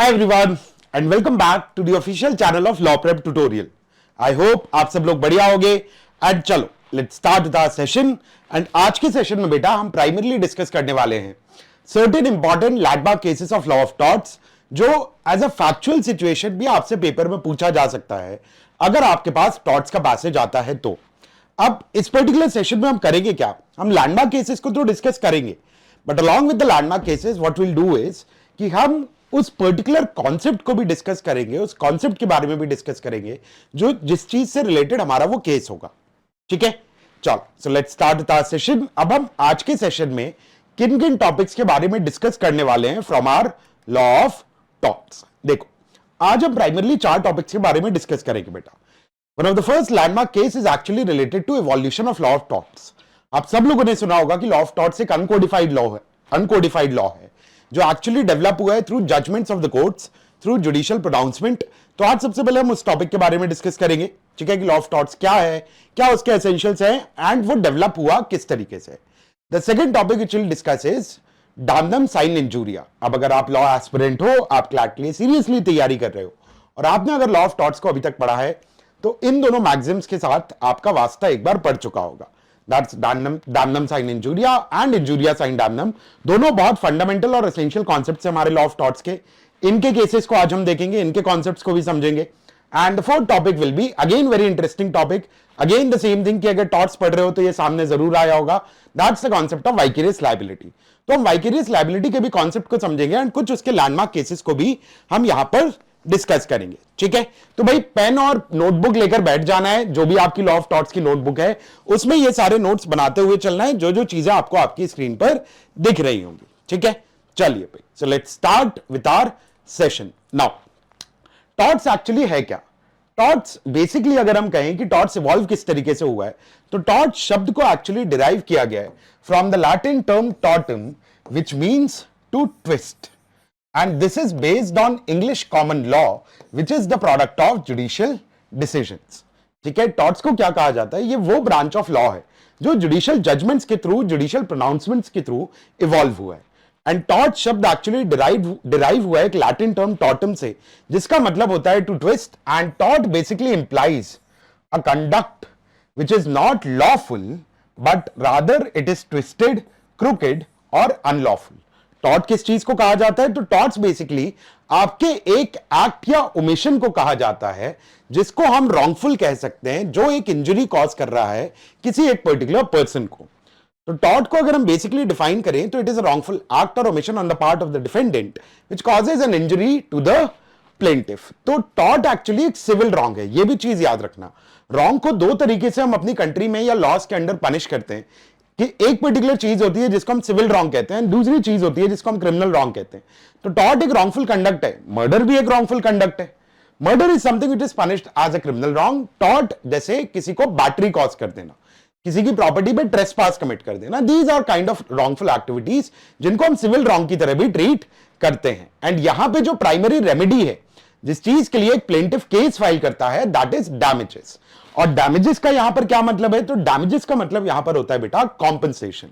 Hi everyone and welcome back to the official channel of Law Prep Tutorial. I hope आप सब लोग बढ़िया होंगे and चलो let's start with our session and आज के सेशन में बेटा हम प्राइमरली डिस्कस करने वाले हैं certain important landmark cases of law of torts जो एज अ फैक्चुअल सिचुएशन भी आपसे पेपर में पूछा जा सकता है अगर आपके पास टॉर्ट्स का पैसेज आता है तो। अब इस पर्टिकुलर सेशन में हम करेंगे क्या, हम लैंडमार्क केसेस को तो डिस्कस करेंगे but along with the landmark cases what will do is कि हम उस पर्टिकुलर कॉन्सेप्ट को भी डिस्कस करेंगे, उस कॉन्सेप्ट के बारे में भी डिस्कस करेंगे जो जिस चीज से रिलेटेड हमारा वो केस होगा। ठीक है, चलो so let's start with our session. अब हम आज के सेशन में किन किन टॉपिक्स के बारे में डिस्कस करने वाले हैं from our law of torts. देखो आज हम प्राइमरली 4 टॉपिक्स के बारे में डिस्कस करेंगे बेटा। One of the first landmark case is actually related to evolution of law of torts. आप सब लोगों ने सुना होगा कि लॉ ऑफ टॉर्ट्स एक अनकोडिफाइड लॉ है जो एक्चुअली डेवलप हुआ है through judgements of the courts, through judicial pronouncement. तो आज सबसे पहले हम उस टॉपिक के बारे में डिस्कस करेंगे, ठीक है, कि लॉ ऑफ टॉर्ट्स क्या है, क्या उसके एसेंशियल्स हैं एंड वो डेवलप हुआ किस तरीके से। The second topic which will discuss is damnum sine injuria. अब अगर आप लॉ एस्पिरेंट हो, आप क्लैट के लिए सीरियसली तैयारी कर रहे हो और आपने अगर लॉ ऑफ टॉर्ट्स को अभी तक पढ़ा है तो इन दोनों मैग्जिम्स के साथ आपका वास्ता एक बार पढ़ चुका होगा। That's damnum sin injuria and injuria sin damnum, दोनों बहुत फंडामेंटल और एसेंशियल कॉन्सेप्ट्स हैं हमारे लॉ ऑफ टॉर्ट्स के। इनके केसेस को आज हम देखेंगे, इनके कॉन्सेप्ट्स को भी समझेंगे। And the fourth topic will be again very interesting topic, again the same thing कि अगर टॉर्ट्स पढ़ रहे हो तो ये सामने जरूर आया होगा। That's the concept of vicarious liability. तो हम वाइकेरियस लायबिलिटी के भी कॉन्सेप्ट को समझेंगे एंड कुछ उसके लैंडमार्क केसेस को भी हम यहां पर डिस्कस करेंगे। ठीक है, तो भाई पेन और नोटबुक लेकर बैठ जाना है, जो भी आपकी लॉ ऑफ टॉर्ट्स की नोटबुक है उसमें ये सारे नोट्स बनाते हुए चलना है, जो जो चीजें आपको आपकी स्क्रीन पर दिख रही होंगी। ठीक है, चलिए भाई, so let's start with our session now. Torts actually है क्या? टॉर्ट्स बेसिकली अगर हम कहें कि टॉर्ट्स इवॉल्व किस तरीके से हुआ है तो टॉर्ट शब्द को एक्चुअली डिराइव किया गया है from the Latin term tortum which means to twist. And this is based on English common law, which is the product of judicial decisions. ठीक है, टॉर्ट्स को क्या कहा जाता है? ये वो ब्रांच ऑफ लॉ है जो जुडिशियल जजमेंट्स के थ्रू, जुडिशियल प्रोनाउंसमेंट्स के थ्रू इवॉल्व हुआ है। एंड टॉर्ट शब्द एक्चुअली डिराइव हुआ है एक लैटिन टर्म टॉर्टम से, जिसका मतलब होता है to twist. And tort basically implies a conduct which is not lawful but rather it is twisted, crooked और अनलॉफुल। टॉर्ट किस चीज को कहा जाता है? तो टॉर्ट्स बेसिकली आपके एक एक्ट या ओमिशन को कहा जाता है जिसको हम रॉन्गफुल कह सकते हैं, जो एक इंजरी कॉज कर रहा है किसी एक पर्टिकुलर पर्सन को। तो टॉर्ट को अगर हम बेसिकली डिफाइन करें तो it is a wrongful act और omission on the part of the defendant which causes an injury to the plaintiff. तो टॉर्ट एक्चुअली एक सिविल रॉन्ग है, ये भी चीज याद रखना। रॉन्ग को 2 तरीके से हम अपनी कंट्री में या लॉस के अंडर पनिश करते हैं कि एक पर्टिकुलर चीज होती है जिसको हम सिविल रॉन्ग कहते हैं, दूसरी चीज होती है जिसको हम क्रिमिनल रॉन्ग कहते हैं। तो टॉर्ट एक रॉन्गफुल कंडक्ट है, मर्डर भी एक रॉन्गफुल कंडक्ट है। Murder is something which is punished as a criminal wrong. Tort जैसे किसी को बैटरी कॉज कर देना, किसी की प्रॉपर्टी पे ट्रेसपास कमिट कर देना, these are kind of wrongful activities जिनको हम सिविल रॉन्ग की तरह भी ट्रीट करते हैं। एंड यहां पे जो प्राइमरी रेमेडी है जिस चीज के लिए एक प्लेंटिफ केस फाइल करता है दैट इज डैमेजेस। और डैमेजेस का यहां पर क्या मतलब है? तो डैमेजेस का मतलब यहां पर होता है बेटा कॉम्पनसेशन।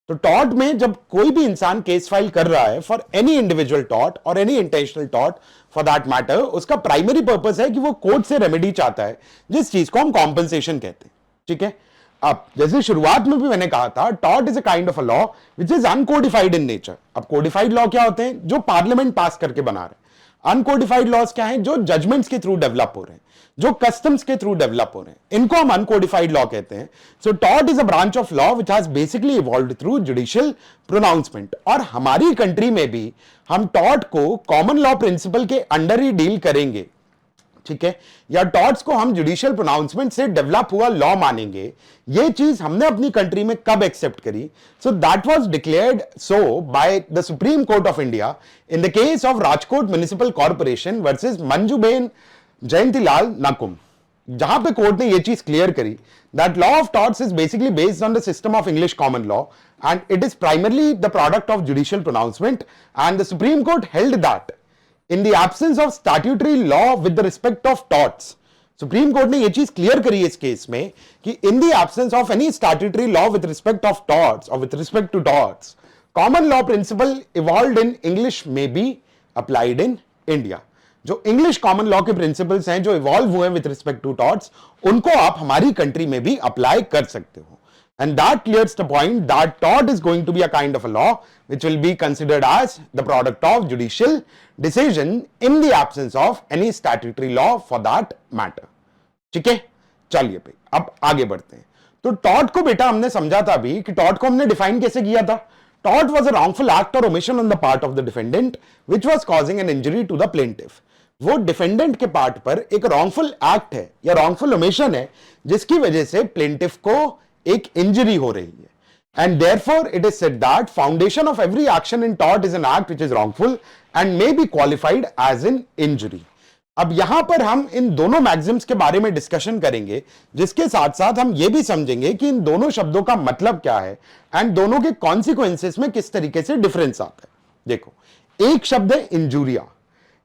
तो टॉर्ट में जब कोई भी इंसान केस फाइल कर रहा है फॉर एनी इंडिविजुअल टॉर्ट और any intentional tort for that matter, उसका प्राइमरी पर्पस है कि वो कोर्ट से रेमेडी चाहता है जिस चीज को हम कॉम्पनसेशन कहते हैं। ठीक है, अब जैसे शुरुआत में भी मैंने कहा था tort is a kind of a law which is uncodified in nature. अब कोडिफाइड लॉ क्या होते हैं? जो पार्लियामेंट पास करके बना रहे हैं। अनकोडिफाइड लॉज क्या हैं? जो जजमेंट्स के थ्रू डेवलप हो रहे हैं, जो कस्टम्स के थ्रू डेवलप हो रहे हैं, इनको हम अनकोडिफाइड लॉ कहते हैं। So tort is a branch of law which has basically evolved through judicial pronouncement. और हमारी कंट्री में भी हम टॉर्ट को कॉमन लॉ प्रिंसिपल के अंडर ही डील करेंगे। ठीक है, या टॉर्ट्स को हम जुडिशियल प्रोनाउंसमेंट से डेवलप हुआ लॉ मानेंगे। ये चीज हमने अपनी कंट्री में कब एक्सेप्ट करी? So that was declared so by the Supreme Court of India in the case of Rajkot municipal corporation versus Manjuben Jayantilal Nakum, जहां पे कोर्ट ने ये चीज क्लियर करी that law of torts is basically based on the system of English common law and it is primarily the product of judicial pronouncement. And the Supreme Court held that in the absence of statutory law with the respect of torts, Supreme Court ने यह चीज clear करी इस केस में कि in the absence of any statutory law with respect of torts और with respect to torts, common law principle evolved in English में बी अप्लाइड इन इंडिया। जो इंग्लिश कॉमन लॉ के प्रिंसिपल्स हैं जो इवॉल्व हुए विद रिस्पेक्ट टू टॉर्ट्स, उनको आप हमारी कंट्री में भी अप्लाई कर सकते हो। And that clears the point that tort is going to be a kind of a law which will be considered as the product of judicial decision in the absence of any statutory law for that matter. ठीक है, चलिए भाई अब आगे बढ़ते हैं। तो tort को बेटा हमने समझा था अभी कि टॉर्ट को हमने डिफाइन कैसे किया था। Tort was a wrongful act और omission on the part of the defendant which was causing an injury to the plaintiff. वो डिफेंडेंट के पार्ट पर एक रॉन्गफुल एक्ट है या रॉन्गफुल ओमिशन है जिसकी वजह से प्लेंटिफ को एक इंजरी हो रही है। And therefore it is said that foundation of every action in tort is an act which is wrongful and may be qualified as an injury. अब यहां पर हम इन दोनों मैक्सिम्स के बारे में डिस्कशन करेंगे, जिसके साथ साथ हम यह भी समझेंगे कि इन दोनों शब्दों का मतलब क्या है एंड दोनों के कॉन्सिक्वेंसेस में किस तरीके से डिफरेंस आता है। देखो, एक शब्द है इंजूरिया।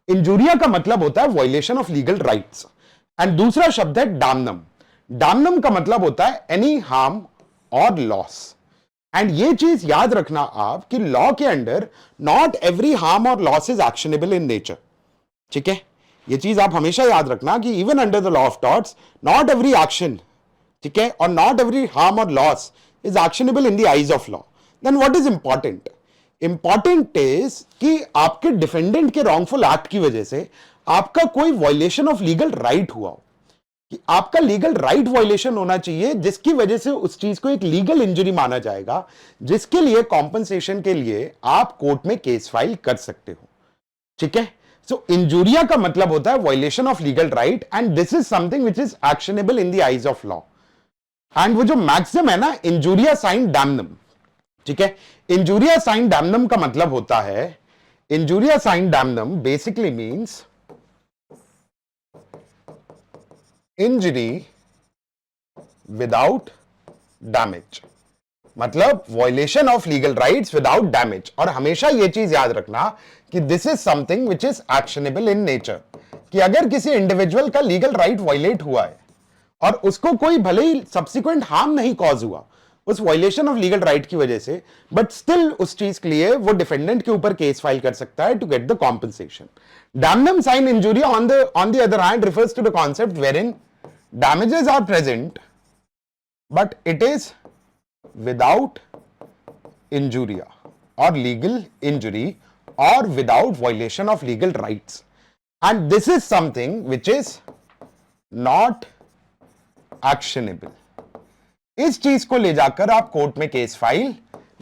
इंजूरिया का मतलब होता है violation of legal rights and दूसरा शब्द है डैमनम। डैमनम का मतलब होता है एनी हार्म और लॉस। एंड ये चीज याद रखना आप कि लॉ के अंडर नॉट एवरी हार्म और loss is actionable in nature. ठीक है, ये चीज आप हमेशा याद रखना कि even under the law of torts not every action, ठीक है, और नॉट एवरी हार्म और loss is actionable in the eyes of law. Then what is important? Important is कि आपके डिफेंडेंट के रॉन्गफुल एक्ट की वजह से आपका कोई वायलेशन ऑफ लीगल राइट हुआ हो, कि आपका लीगल राइट वायलेशन होना चाहिए जिसकी वजह से उस चीज को एक लीगल इंजरी माना जाएगा, जिसके लिए कॉम्पनसेशन के लिए आप कोर्ट में केस फाइल कर सकते हो। ठीक है, सो इंजूरिया का मतलब होता है violation of legal right and this is something which is actionable in the eyes of law. And वो जो मैक्सिम है ना, इंजूरिया साइन डैमनम। ठीक है, इंजूरिया साइन डैमनम का मतलब होता है, injuria sine damnum basically means injury without damage, मतलब violation of legal rights without damage. और हमेशा यह चीज याद रखना कि this is something which is actionable in nature, कि अगर किसी इंडिविजुअल का लीगल राइट वायलेट हुआ है और उसको कोई भले ही सब्सिक्वेंट हार्म नहीं कॉज हुआ उस वायलेशन ऑफ लीगल राइट की वजह से, बट स्टिल उस चीज के लिए वो डिफेंडेंट के ऊपर केस फाइल कर सकता है to get the compensation. Damnum sine injuria on the other hand refers to the concept wherein damages are present but it is without injuria or legal injury or without violation of legal rights, and this is something which is not actionable। इस चीज को ले जाकर आप court में case file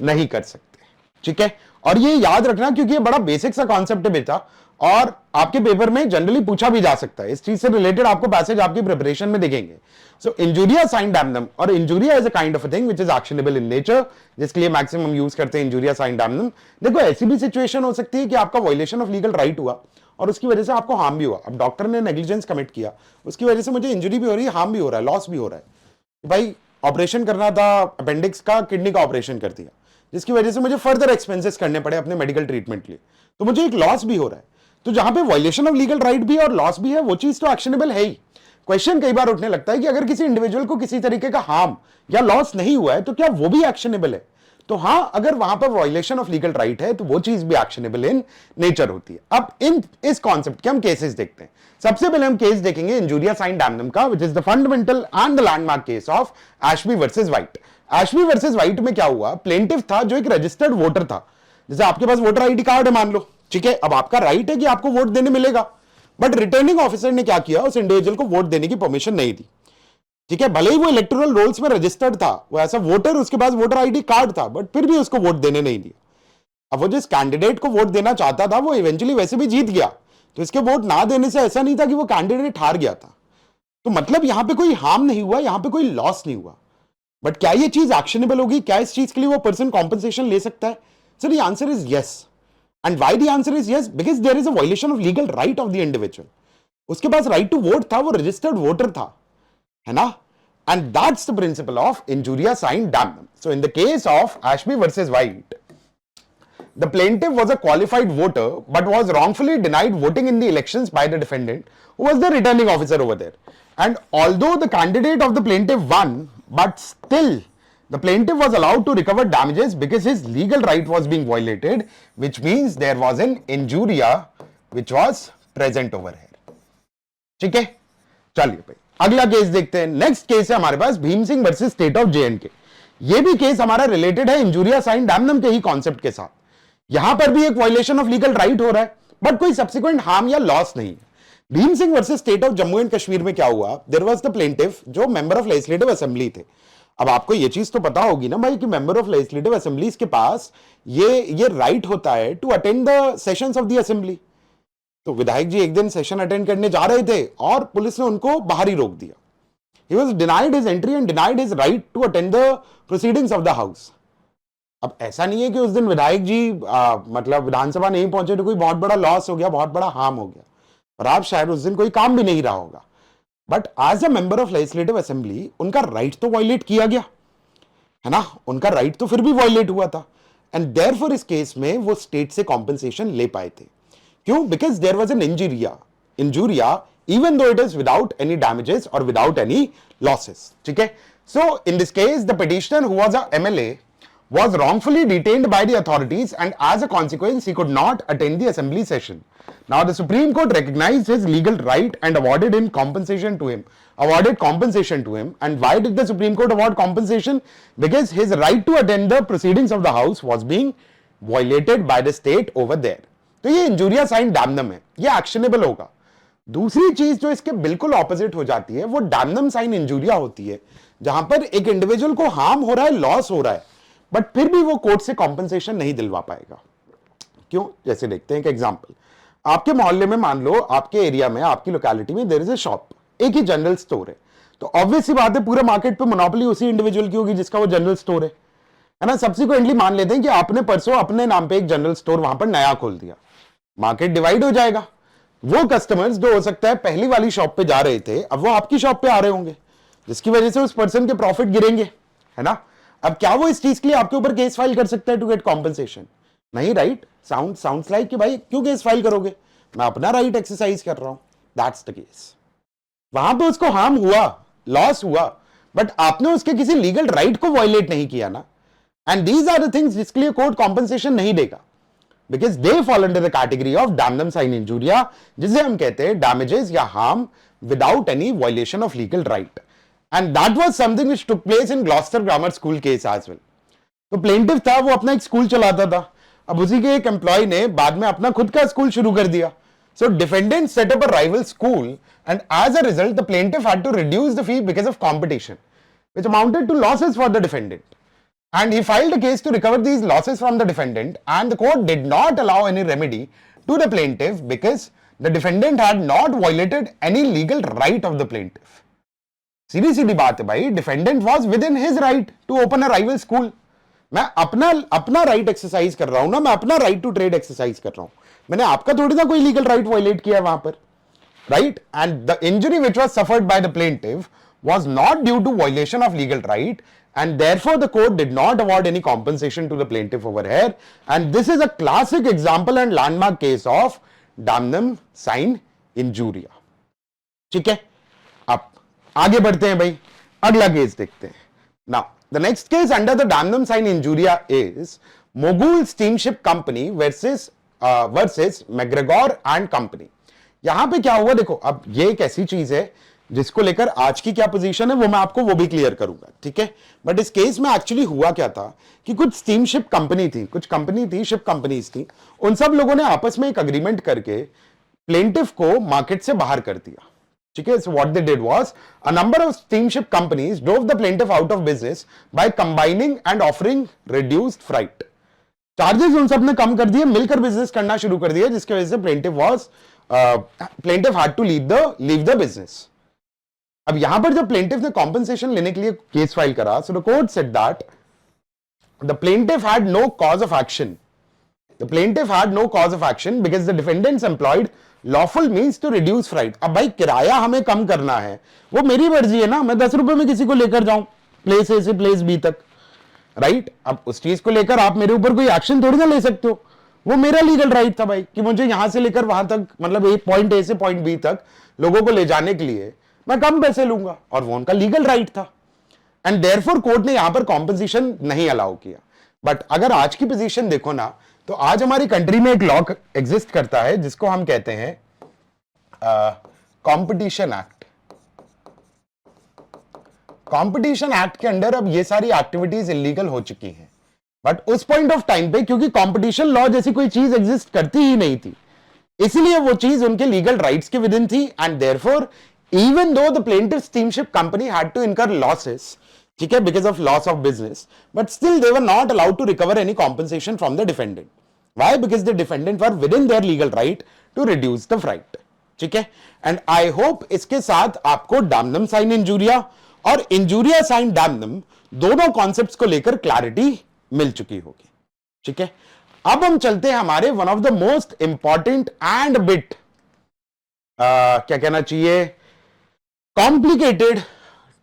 नहीं कर सकते। ठीक है, और ये याद रखना क्योंकि ये बड़ा बेसिक सा कॉन्सेप्ट है बेटा, और आपके पेपर में जनरली पूछा भी जा सकता है। इस चीज से रिलेटेड आपको पैसेज आपकी प्रिपरेशन में दिखेंगे। सो इंजूरिया साइन डैमनम, और injuria is a kind of a thing which is actionable in nature, जिसके लिए मैक्सिमम यूज करते हैं इंजूरिया साइन डैमनम। देखो, ऐसी भी सिचुएशन हो सकती है कि आपका वायलेशन ऑफ लीगल राइट हुआ और उसकी वजह से आपको हार्म भी हुआ। अब डॉक्टर ने नेग्लिजेंस कमिट किया, उसकी वजह से मुझे इंजरी भी हो रही है, हार्म भी हो रहा है, लॉस भी हो रहा है। भाई ऑपरेशन करना था अपेंडिक्स का, किडनी का ऑपरेशन कर दिया, जिसकी वजह से मुझे फर्दर एक्सपेंसेस करने पड़े अपने मेडिकल ट्रीटमेंट के लिए, तो मुझे एक लॉस भी हो रहा है। तो जहां पे वायलेशन ऑफ लीगल राइट भी और लॉस भी है, वो चीज तो एक्शनेबल है ही। क्वेश्चन कई बार उठने लगता है कि अगर किसी इंडिविजुअल को किसी तरीके का हार्म या लॉस नहीं हुआ है तो क्या वो भी एक्शनेबल है? तो हां, अगर वहां पर वायलेशन ऑफ लीगल राइट है तो वो चीज भी एक्शनेबल इन नेचर होती है। अब इस कॉन्सेप्ट के हम केसेस देखते हैं। सबसे पहले हम केस देखेंगे इंजूरिया साइन डैमनम का, which is the fundamental and the landmark case of Ashby versus white. Ashby versus white में क्या हुआ, प्लेंटिफ था जो एक रजिस्टर्ड वोटर था। जैसे आपके पास वोटर आईडी कार्ड है मान लो, ठीक है, अब आपका राइट है कि आपको वोट देने मिलेगा, बट रिटर्निंग ऑफिसर ने क्या किया, उस इंडिविजुअल को वोट देने की परमिशन नहीं दी। ठीक है, भले ही वो इलेक्टोरल रोल्स में रजिस्टर्ड था, वो ऐसा वोटर, उसके पास वोटर आईडी कार्ड था, बट फिर भी उसको वोट देने नहीं दिया। अब वो जिस कैंडिडेट को वोट देना चाहता था वो इवेंचुअली वैसे भी जीत गया, तो इसके वोट ना देने से ऐसा नहीं था कि वो कैंडिडेट हार गया था। तो मतलब यहां पे कोई हार्म नहीं हुआ, यहां पे कोई लॉस नहीं हुआ। बट क्या ये चीज एक्शनेबल होगी? क्या इस चीज के लिए वो पर्सन कॉम्पनसेशन ले सकता है? Sir the answer is yes. And why the answer is yes? Because there is a violation of legal right of the individual. उसके पास राइट टू वोट था, वो रजिस्टर्ड वोटर था, है ना? And that's the principle of injuria sine damnum. So in the case of Ashby versus White, the plaintiff was a qualified voter but was wrongfully denied voting in the elections by the defendant, who was the returning officer over there. And although the candidate of the plaintiff won, but still the plaintiff was allowed to recover damages because his legal right was being violated, which means there was an injuria which was present over here. ठीक है, चलिए भाई अगला case देखते हैं. Next case है हमारे पास Bhim Singh versus state of J&K. ये भी केस हमारा रिलेटेड है इंजूरिया साइन डैमनम के ही कॉन्सेप्ट के साथ. यहां पर भी एक वायलेशन ऑफ लीगल राइट हो रहा है, बट कोई सब्सिक्वेंट हार्म या लॉस नहीं है. Bhim Singh versus state of Jammu and Kashmir में क्या हुआ, देयर वाज द प्लेंटिफ जो मेंबर ऑफ लेजिस्लेटिव असेंबली थे. अब आपको ये चीज तो पता होगी ना भाई कि मेंबर ऑफ लेजिस्लेटिव असेंबलीज के पास ये राइट होता है to attend the sessions of the assembly. तो विधायक जी एक दिन सेशन अटेंड करने जा रहे थे और पुलिस ने उनको बाहर ही रोक दिया. He was denied his entry and denied his right to attend the proceedings of the house. अब ऐसा नहीं है कि उस दिन विधायक जी मतलब विधानसभा नहीं पहुंचे तो कोई बहुत बड़ा लॉस हो गया, बहुत बड़ा हार्म हो गया, और आप शायद उस दिन कोई काम भी नहीं रहा होगा. But as a member of legislative assembly उनका राइट तो वायलेट किया गया है ना, उनका राइट तो फिर भी वायलेट हुआ था. एंड देयरफॉर इस केस में वो स्टेट से कॉम्पेंसेशन ले पाए थे. क्यों? Because there was an injuria even though it is without any damages or without any losses. ठीक है, so in this case the petitioner who was a MLA was wrongfully detained by the authorities and as a consequence he could not attend the assembly session. Now the Supreme Court recognized his legal right and awarded compensation to him. And why did the Supreme Court award compensation? Because his right to attend the proceedings of the house was being violated by the state over there. तो ये injuria sine damnum है, ये actionable होगा. दूसरी चीज जो इसके बिल्कुल ऑपोजिट हो जाती है वो डैमनम साइन इंजूरिया होती है, जहां पर एक इंडिविजुअल को हार्म हो रहा है, लॉस हो रहा है, बट फिर भी वो कोर्ट से कॉम्पेंसेशन नहीं दिलवा पाएगा. क्यों? जैसे देखते हैं एक एग्जांपल. आपके मोहल्ले में मान लो, आपके एरिया में, आपकी लोकेलिटी में देयर इज अ शॉप, एक ही जनरल स्टोर है. तो ऑब्वियस सी बात है पूरे मार्केट पे मोनोपोली उसी इंडिविजुअल की होगी जिसका वो जनरल स्टोर है ना. सब्सिक्वेंटली मान लेते हैं कि आपने परसों अपने नाम पे एक जनरल स्टोर वहां पर नया खोल दिया, मार्केट डिवाइड हो जाएगा. वो कस्टमर्स जो हो सकता है पहली वाली शॉप पे जा रहे थे, अब वो आपकी शॉप पे आ रहे होंगे, जिसकी वजह से उस पर्सन के प्रॉफिट गिरेंगे, है ना. अब क्या वो इस चीज के लिए आपके ऊपर केस फाइल कर सकता है टू गेट कॉम्पेंसेशन? नहीं, राइट. साउंड्स लाइक कि भाई क्यों केस फाइल करोगे, मैं अपना राइट एक्सरसाइज कर रहा हूं. That's the case. वहां पे उसको हार्म हुआ, लॉस हुआ, बट आपने उसके किसी लीगल राइट को वायलेट नहीं किया ना. And these are the things जिसके लिए कोर्ट कॉम्पेंसेशन नहीं देगा, because they fall under the category of damnum sine injuria, जिसे हम कहते हैं damages या harm without any violation of legal right. And that was something which took place in Gloucester Grammar School case as well. तो plaintiff था, वो अपना एक स्कूल चलाता था. अब उसी के एक एम्प्लॉय ने बाद में अपना खुद का स्कूल शुरू कर दिया. So defendant set up a rival school and as a result the plaintiff had to reduce the fee because of competition, which amounted to losses for the defendant. And he filed a case to recover these losses from the defendant, and the court did not allow any remedy to the plaintiff because the defendant had not violated any legal right of the plaintiff. सीधी सीधी बात है भाई, defendant was within his right to open a rival school. मैं अपना right exercise कर रहा हूं ना, मैं अपना राइट टू ट्रेड एक्सरसाइज कर रहा हूं, मैंने आपका थोड़ी ना कोई लीगल राइट वायलेट किया वहां पर, right. And the injury which was suffered by the plaintiff was not due to violation of legal right, and therefore the court did not award any compensation to the plaintiff over here. And this is a classic example and landmark case of damnum sine injuria. ठीक है, अब आगे बढ़ते हैं भाई, अगला case देखते हैं. Now the next case under the damnum sine injuria is Mogul Steamship Company versus McGregor and Company. यहां पे क्या हुआ देखो, अब ये एक ऐसी चीज है जिसको लेकर आज की क्या पोजीशन है वो मैं आपको वो भी क्लियर करूंगा, ठीक है. बट इस केस में एक्चुअली हुआ क्या था कि कुछ स्टीमशिप कंपनी थी, कुछ कंपनी थी, शिप कंपनीज थी, उन सब लोगों ने आपस में एक अग्रीमेंट करके प्लेंटिफ को मार्केट से बाहर कर दिया, ठीक है. So what they did was a number of steamship companies drove the plaintiff out of business by combining and offering reduced freight. Charges उन सब ने कम कर दिए, मिलकर बिजनेस करना शुरू कर दिया, जिसकी वजह से plaintiff had to leave the business. अब यहां पर जब प्लेंटिफ ने कॉम्पेंसेशन लेने के लिए केस फाइल करा, so the court said that the plaintiff had no cause of action. The plaintiff had no cause of action because the defendants employed lawful means to reduce freight. अब भाई किराया हमें कम करना है, वो मेरी मर्जी है ना, मैं 10 रुपए में किसी को लेकर जाऊं प्लेस ए से प्लेस बी तक, राइट. अब उस चीज को लेकर आप मेरे ऊपर कोई एक्शन थोड़ी ना ले सकते हो, वो मेरा लीगल राइट था भाई कि मुझे यहां से लेकर वहां तक, मतलब एक पॉइंट ए से पॉइंट बी तक लोगों को ले जाने के लिए मैं कम पैसे लूंगा, और वो उनका लीगल राइट था. एंड देयरफॉर कोर्ट ने यहां पर कॉम्पेंसेशन नहीं अलाउ किया. बट अगर आज की पोजीशन देखो ना, तो आज हमारी कंट्री में एक लॉ एग्जिस्ट करता है जिसको हम कहते हैं कंपटीशन एक्ट। कंपटीशन एक्ट के अंडर अब ये सारी एक्टिविटीज इलीगल हो चुकी हैं, बट उस पॉइंट ऑफ टाइम पे क्योंकि कंपटीशन लॉ जैसी कोई चीज एग्जिस्ट करती ही नहीं थी, इसलिए वो चीज उनके लीगल राइट्स के विद इन थी, and therefore even though the plaintiff steamship company had to incur losses, ठीक है, because of loss of business, but still they were not allowed to recover any compensation from the defendant. Why? Because the defendant were within their legal right to reduce the freight, ठीक है। And I hope इसके साथ आपको damnum sine injuria और injuria sine damnum दोनों concepts को लेकर clarity मिल चुकी होगी, ठीक है। अब हम चलते हैं हमारे one of the most important and bit क्या कहना चाहिए, complicated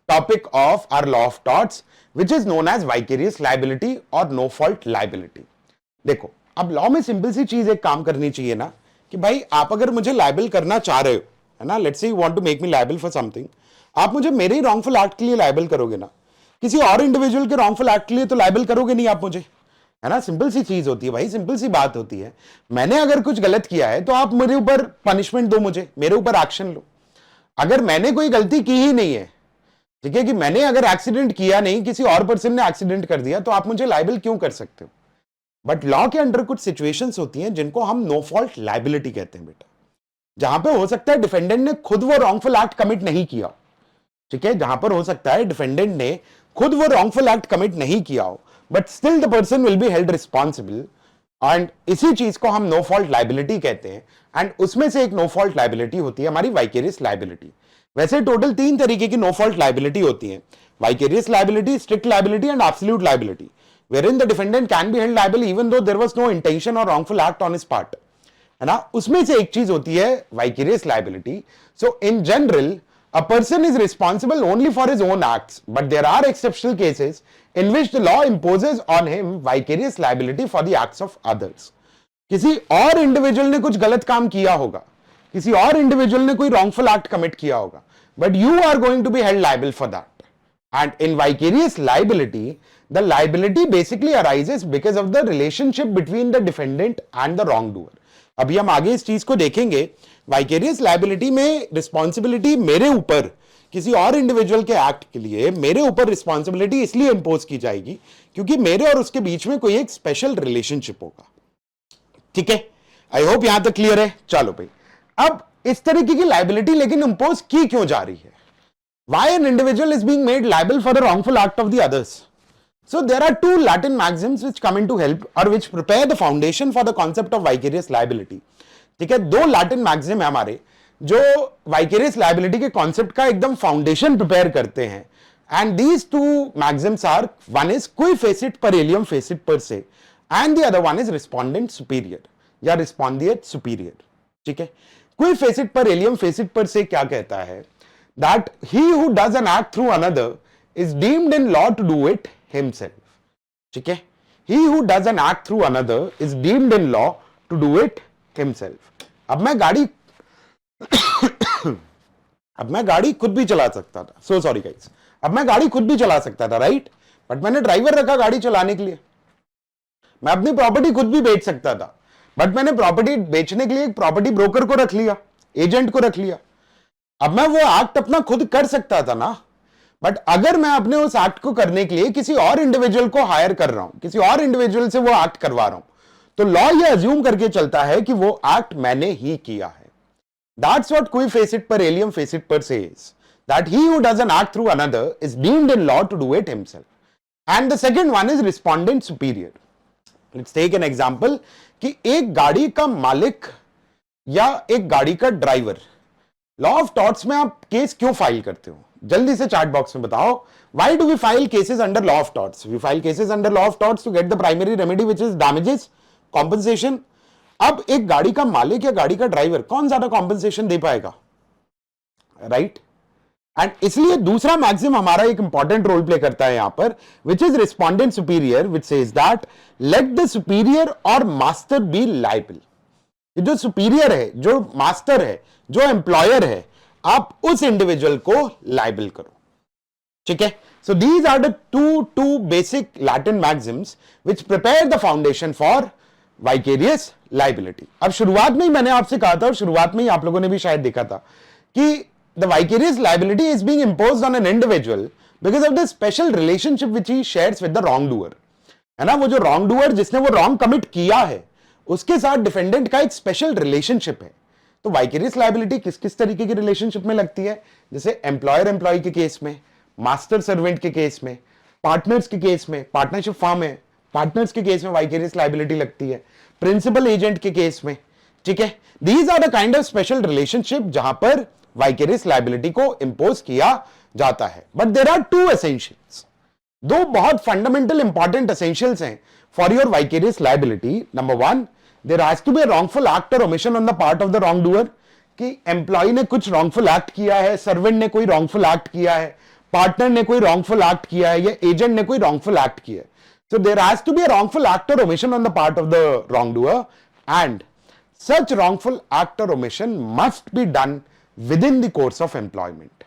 topic of our law of torts which is known as vicarious liability और नो फॉल्ट लायबिलिटी। देखो, अब लॉ में सिंपल सी चीज एक काम करनी चाहिए ना, कि भाई आप अगर मुझे लायबल करना चाह रहे हो, है ना, let's say you want to make me liable for something, आप मुझे मेरे ही रॉन्गफुल एक्ट के लिए लायबल करोगे ना, किसी और इंडिविजुअल के रॉन्गफुल एक्ट के लिए तो लायबल करोगे नहीं आप मुझे, है ना। सिंपल सी चीज होती है भाई, सिंपल सी बात होती है। मैंने अगर कुछ गलत किया है तो आप मेरे ऊपर पनिशमेंट दो, मुझे मेरे ऊपर एक्शन लो। अगर मैंने कोई गलती की ही नहीं है, ठीक है, कि मैंने अगर एक्सीडेंट किया नहीं, किसी और पर्सन ने एक्सीडेंट कर दिया, तो आप मुझे लायबल क्यों कर सकते हो। बट लॉ के अंडर कुछ सिचुएशंस होती हैं जिनको हम नो फॉल्ट लायबिलिटी कहते हैं बेटा, जहां पे हो सकता है डिफेंडेंट ने खुद वो रॉन्गफुल एक्ट कमिट नहीं किया, ठीक है, जहां पर हो सकता है डिफेंडेंट ने खुद वो रॉन्गफुल एक्ट कमिट नहीं किया हो, but still the person will be held responsible, and इसी चीज को हम नो फॉल्ट लायबिलिटी कहते हैं। एंड उसमें से एक नो फॉल्ट लायबिलिटी होती है हमारी वाइकेरियस लायबिलिटी। वैसे टोटल 3 तरीके की नो फॉल्ट लायबिलिटी होती है, vicarious liability, strict liability and absolute liability, wherein the defendant can be held liable even though there was no intention or wrongful act on his part, है ना। उसमें से एक चीज होती है vicarious liability. So in general a person is responsible only for his own acts, but there are exceptional cases in which the law imposes on him vicarious liability for the acts of others. किसी और individual ने कुछ गलत काम किया होगा, किसी और इंडिविजुअल ने कोई wrongful act commit किया होगा, but you are going to be held liable for that. And in vicarious liability, the liability basically arises because of the relationship between the defendant and the wrongdoer. अभी हम आगे इस चीज को देखेंगे। vicarious liability में रिस्पॉन्सिबिलिटी मेरे ऊपर, किसी और इंडिविजुअल के एक्ट के लिए मेरे ऊपर रिस्पॉन्सिबिलिटी इसलिए इंपोज की जाएगी क्योंकि मेरे और उसके बीच में कोई एक स्पेशल रिलेशनशिप होगा, ठीक है। आई होप यहां तक क्लियर है। चलो भाई, अब इस तरीके की लाइबिलिटी लेकिन इंपोज की क्यों जा रही है? Why an individual is being made liable for the wrongful act of the others? So there are 2 Latin maxims which come into help or which prepare the foundation for the concept of vicarious liability. ठीक है, 2 Latin maxim है हमारे जो vicarious liability के concept का एकदम foundation prepare करते हैं, and these 2 maxims are, one is cui fecit per alium fecit per se and the other one is respondent superior या respondeat superior, ठीक है। cui fecit per alium fecit per se क्या कहता है? That he who does an act through another is deemed in law to do it himself, ठीक है। He who does an act through another is deemed in law to do it himself. अब मैं गाड़ी खुद भी चला सकता था, so sorry guys, अब मैं गाड़ी खुद भी चला सकता था, राइट, बट मैंने ड्राइवर रखा गाड़ी चलाने के लिए। मैं अपनी प्रॉपर्टी खुद भी बेच सकता था, बट मैंने प्रॉपर्टी बेचने के लिए एक प्रॉपर्टी ब्रोकर को रख लिया, एजेंट को रख लिया। अब मैं वो एक्ट अपना खुद कर सकता था ना, बट अगर मैं अपने उस एक्ट को करने के लिए किसी और इंडिविजुअल को हायर कर रहा हूं, किसी और इंडिविजुअल से वो एक्ट करवा रहा हूं, तो लॉ ये अज्यूम करके चलता है कि वो एक्ट मैंने ही किया है। That's what cui fecit per alium fecit per se is, that he who does an act through another is deemed in law to do it himself. And the second one is respondent superior. Let's take an example कि एक गाड़ी का मालिक या एक गाड़ी का driver, law of torts में आप केस क्यों फाइल करते हो? जल्दी से चैट बॉक्स में बताओ। Why do we file cases under law of torts? We file cases under law of torts to get the primary remedy which is damages, compensation. अब एक गाड़ी का मालिक या गाड़ी का ड्राइवर कौन ज्यादा कॉम्पनसेशन दे पाएगा, राइट? एंड इसलिए दूसरा मैक्सिम हमारा एक इंपॉर्टेंट रोल प्ले करता है यहां पर, which is respondent superior, which says that let the superior और मास्टर बी लायबल। जो सुपीरियर है, जो मास्टर है, जो एम्प्लॉयर है, आप उस इंडिविजुअल को लायबल करो। ठीक है, so these are the two basic Latin maxims which prepare the foundation for vicarious liability. अब शुरुआत में ही मैंने आपसे कहा था और शुरुआत में ही आप लोगों ने भी शायद देखा था कि the vicarious liability is being imposed on an individual because of the special relationship which he shares with the wrong doer. है ना, वो जो रॉन्ग डूअर जिसने वो रॉन्ग कमिट किया है उसके साथ डिफेंडेंट का एक स्पेशल रिलेशनशिप है. तो वाइकेरियस लाइबिलिटी किस किस तरीके की रिलेशनशिप में लगती है, जैसे एम्प्लॉयर एम्प्लॉय के केस में, मास्टर सर्वेंट के केस में, पार्टनर्स के केस में, पार्टनरशिप फर्म है, पार्टनर्स के केस में वाइकेरियस लाइबिलिटी लगती है, प्रिंसिपल एजेंट के केस में. ठीक है, these are the kind of special relationship जहां पर वाइकेरियस लाइबिलिटी को इंपोज किया जाता है. But there are two essentials, दो बहुत फंडामेंटल इंपॉर्टेंट एसेंशियल्स हैं for your vicarious liability. Number one, there has to be a wrongful act और omission on the part of the wrong doer, कि employee ने कुछ रॉन्गफुल एक्ट किया है, servant ने कोई रॉन्गफुल एक्ट किया है, पार्टनर ने कोई रॉन्गफुल एक्ट किया है, या एजेंट ने कोई रॉन्गफुल एक्ट किया है. So there has to be a wrongful act or omission on the part of the wrongdoer, and such wrongful act or omission must be done within the course of employment.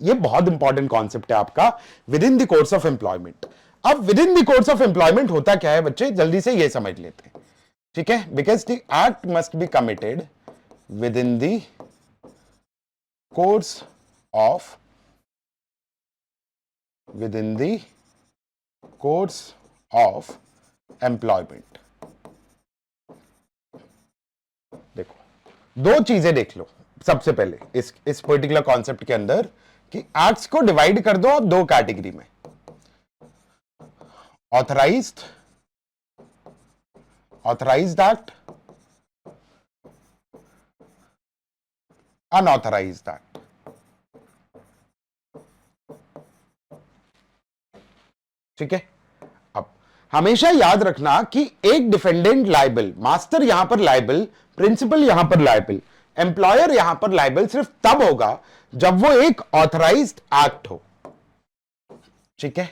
ये बहुत important concept है आपका, with in the course of employment. अब with in the course of employment होता क्या है बच्चे, जल्दी से ये समझ लेते हैं. ठीक है, because the act must be committed with in the course of employment. देखो, दो चीजें देख लो सबसे पहले इस पर्टिकुलर कॉन्सेप्ट के अंदर, कि एक्ट्स को डिवाइड कर दो आप दो कैटेगरी में, ऑथराइज्ड एक्ट, अनऑथराइज्ड एक्ट. ठीक है, अब हमेशा याद रखना कि एक डिफेंडेंट लायबल, मास्टर यहां पर लायबल, प्रिंसिपल यहां पर लायबल, एम्प्लॉयर यहां पर लायबल सिर्फ तब होगा जब वो एक ऑथराइज्ड एक्ट हो. ठीक है,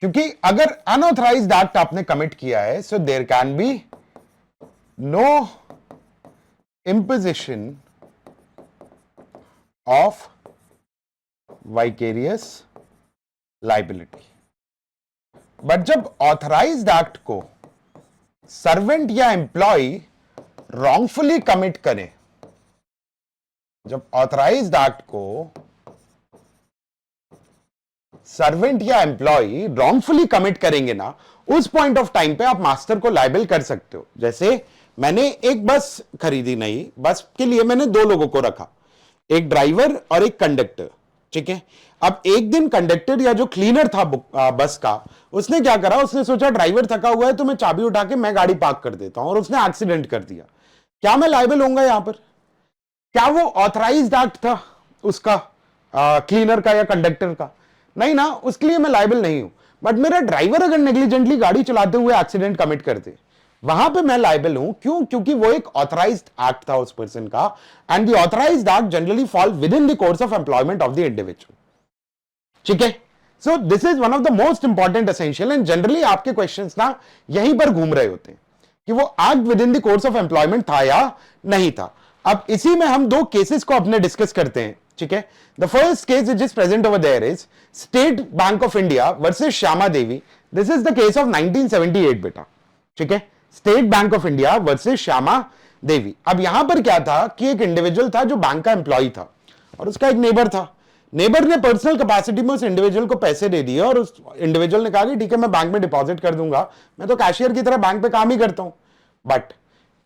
क्योंकि अगर अनऑथराइज्ड एक्ट आपने कमिट किया है, so there can be no imposition of vicarious liability. But जब ऑथराइज्ड एक्ट को सर्वेंट या एम्प्लॉय रॉन्गफुली कमिट करें, जब ऑथराइज्ड एक्ट को सर्वेंट या एम्प्लॉय रॉन्गफुली कमिट करेंगे ना, उस पॉइंट ऑफ टाइम पे आप मास्टर को लायबल कर सकते हो. जैसे मैंने एक बस खरीदी, नई बस के लिए मैंने दो लोगों को रखा, एक ड्राइवर और एक कंडक्टर. ठीक है, अब एक दिन कंडक्टर या जो क्लीनर था बस का, उसने क्या करा, उसने सोचा ड्राइवर थका हुआ है तो मैं चाबी उठा के मैं गाड़ी पार्क कर देता हूं, और उसने एक्सीडेंट कर दिया. क्या मैं लायबल होऊंगा यहां पर? क्या वो ऑथराइज्ड एक्ट था उसका, क्लीनर का या कंडक्टर का? नहीं ना, उसके लिए मैं लायबल नहीं हूं. बट मेरा ड्राइवर अगर नेग्लिजेंटली गाड़ी चलाते हुए एक्सीडेंट कमिट कर दे, वहां पे मैं लायबल हूं. क्यों? क्योंकि वो एक ऑथराइज्ड एक्ट था उस पर्सन का, and the authorised act generally fall with in the course of employment of the individual. ठीक है, so this is one of the most important essential, and generally आपके क्वेश्चंस ना यहीं पर घूम रहे होते हैं कि वो act with in the course of employment था या नहीं था. अब इसी में हम दो केसेस को अपने डिस्कस करते हैं. ठीक है, the first case which is present over there is State Bank of India versus Shyama Devi. This is the case of 1978 बेटा. ठीक है, State Bank of India versus Shyama Devi. अब यहां पर क्या था कि एक इंडिविजुअल था जो बैंक का एम्प्लॉय था, और उसका एक नेबर था. नेबर ने पर्सनल कैपेसिटी में उस इंडिविजुअल को पैसे दे दिए, और उस इंडिविजुअल ने कहा कि ठीक है मैं बैंक में डिपॉजिट कर दूंगा, मैं तो कैशियर की तरह बैंक पे काम ही करता हूं. बट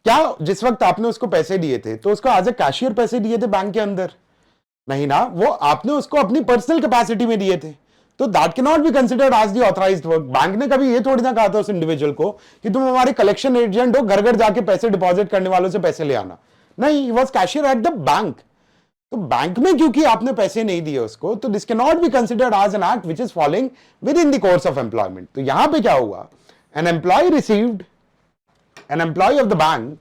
क्या जिस वक्त आपने उसको पैसे दिए थे तो उसको एज ए कैशियर पैसे दिए थे बैंक के अंदर? नहीं ना, वो आपने उसको अपनी पर्सनल कैपेसिटी में दिए थे. तो that can not be considered as the authorised work. Bank ने कभी ये थोड़ी ना कहा था उस इंडिविजुअल को कि तुम हमारे कलेक्शन एजेंट हो, घर घर जाके पैसे डिपॉजिट करने वालों से पैसे ले आना. नहीं, he was cashier at the bank. तो बैंक में क्योंकि आपने पैसे नहीं दिए उसको, तो this can not be considered as an act which is following with in the course of employment. तो यहां पे क्या हुआ, an employee of the bank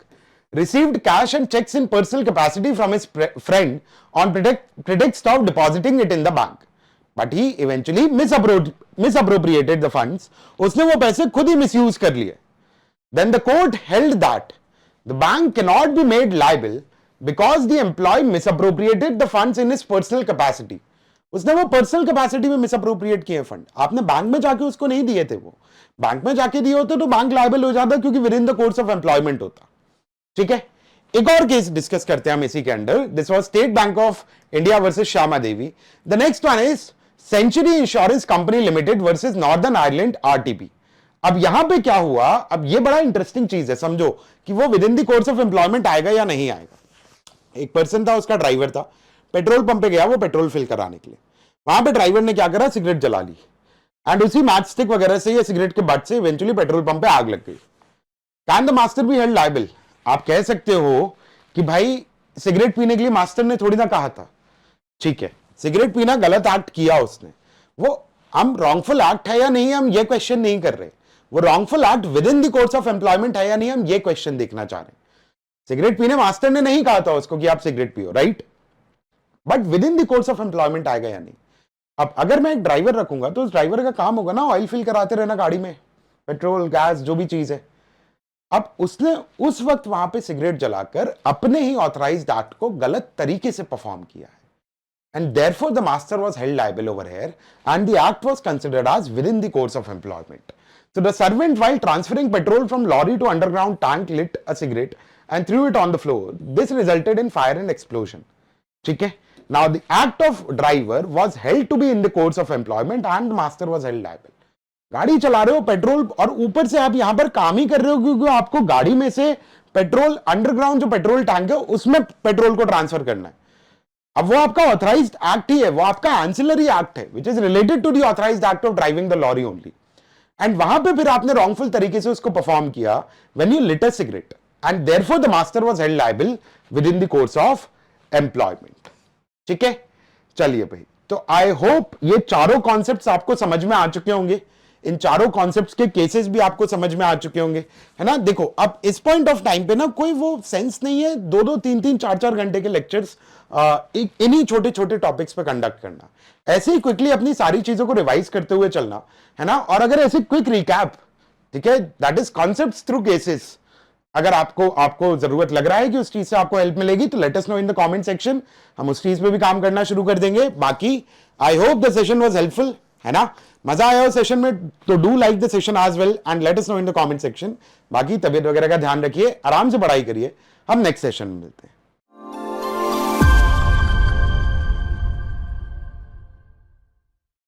received cash and checks in personal capacity from his friend on pretext of depositing it in the bank, but he eventually misappropriated the funds. उसने वो पैसे खुद ही misuse कर लिए. Then the court held that the bank cannot be made liable because the employee misappropriated the funds in his personal capacity. उसने वो personal capacity में miss appropriate किए फंड, आपने बैंक में जाके उसको नहीं दिए थे, वो बैंक में जाके दिए होते तो बैंक लायबल हो जाता क्योंकि with in the course of employment होता। ठीक है, एक और केस डिस्कस करते हैं हम इसी के under. This was State Bank of India versus Shyama Devi. The next one is Century Insurance Company Limited versus Northern Ireland RTP. अब यहां पे क्या हुआ, अब ये बड़ा इंटरेस्टिंग चीज है, समझो कि वो with in the course of employment आएगा या नहीं आएगा। एक पर्सन था, उसका ड्राइवर था, पेट्रोल पंप पे गया वो पेट्रोल फिल कराने के लिए। वहां पे ड्राइवर ने क्या करा, सिगरेट जला ली एंड उसी मैच स्टिक वगैरह से या सिगरेट के बट से इवेंचुअली पेट्रोल पंप पे आग लग गई। Can the master be held liable? आप कह सकते हो कि भाई सिगरेट पीने के लिए मास्टर ने थोड़ी ना कहा था, ठीक है, सिगरेट पीना गलत एक्ट किया उसने, वो हम रॉन्गफुल एक्ट है या नहीं, हम ये क्वेश्चन नहीं कर रहे, वो wrongful act with in the course of employment है या नहीं, हम ये क्वेश्चन देखना चाह रहे हैं। सिगरेट पीने मास्टर ने नहीं कहा था उसको कि आप सिगरेट पियो, right, but with in the course of employment आएगा या नहीं। अब अगर मैं एक ड्राइवर रखूंगा तो उस ड्राइवर का काम होगा ना ऑयल फिल कराते रहना गाड़ी में, पेट्रोल गैस जो भी चीज है। अब उसने उस वक्त वहां पे सिगरेट जलाकर अपने ही ऑथराइज्ड एक्ट को गलत तरीके से परफॉर्म किया है, and therefore the master was held liable over here and the act was considered as within the course of employment. So the servant, while transferring petrol from lorry to underground tank, lit a cigarette and threw it on the floor. This resulted in fire and explosion. ठीक है, now the act of driver was held to be in the course of employment and the master was held liable. गाड़ी चला रहे हो petrol, और ऊपर से आप यहां पर काम ही कर रहे हो क्योंकि आपको गाड़ी में से पेट्रोल, अंडरग्राउंड जो पेट्रोल टैंक है उसमें पेट्रोल को ट्रांसफर करना है। अब वो आपका ऑथराइज्ड एक्ट ही है, वो आपका एंसिलरी एक्ट है which is related to the authorised act of driving the lorry only, and वहां पे फिर आपने रॉन्गफुल तरीके से उसको परफॉर्म किया when you lit a cigarette, and therefore the master was held liable with in the course of employment. ठीक है, चलिए भाई, तो आई होप ये चारों कॉन्सेप्ट्स आपको समझ में आ चुके होंगे, इन चारों कॉन्सेप्ट्स के केसेस भी आपको समझ में आ चुके होंगे, है ना। देखो अब इस पॉइंट ऑफ टाइम पे ना कोई वो सेंस नहीं है 2-2, 3-3, 4-4 घंटे के लेक्चर्स इन्हीं छोटे छोटे टॉपिक्स पे कंडक्ट करना, ऐसे ही क्विकली अपनी सारी चीजों को रिवाइज करते हुए चलना, है ना। और अगर ऐसे क्विक रिकैप, ठीक है, that is concepts through cases, अगर आपको जरूरत लग रहा है कि उस चीज से आपको हेल्प मिलेगी तो late us know in the comment section, हम उस चीज पे भी काम करना शुरू कर देंगे। बाकी I hope the session was helpful, है ना, मजा आया हो सेशन में तो do like the session as well and let us know in the comment section. बाकी तबीयत वगैरह का ध्यान रखिए, आराम से पढ़ाई करिए, हम नेक्स्ट सेशन में मिलते हैं।